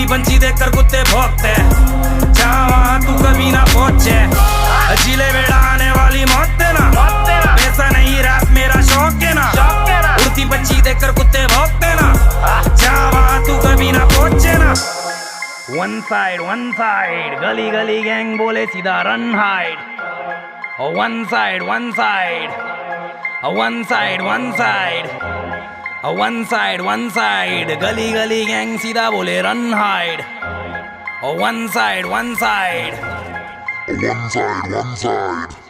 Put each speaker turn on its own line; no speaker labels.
उड़ती पंछी देखकर कुत्ते भौंकते, जहाँ वहाँ तू कभी ना पहुंचे। जिले बेड़ा आने वाली मौत देना, पैसा नहीं रात मेरा शौक है ना। उड़ती पंछी देखकर कुत्ते भौंकते ना, जहाँ वहाँ तू कभी ना पहुंचे ना। वन साइड गली गली गैंग बोले सीधा run hide. One side one side one side गली गली गैंग सीधा बोले run hide. One side
One side.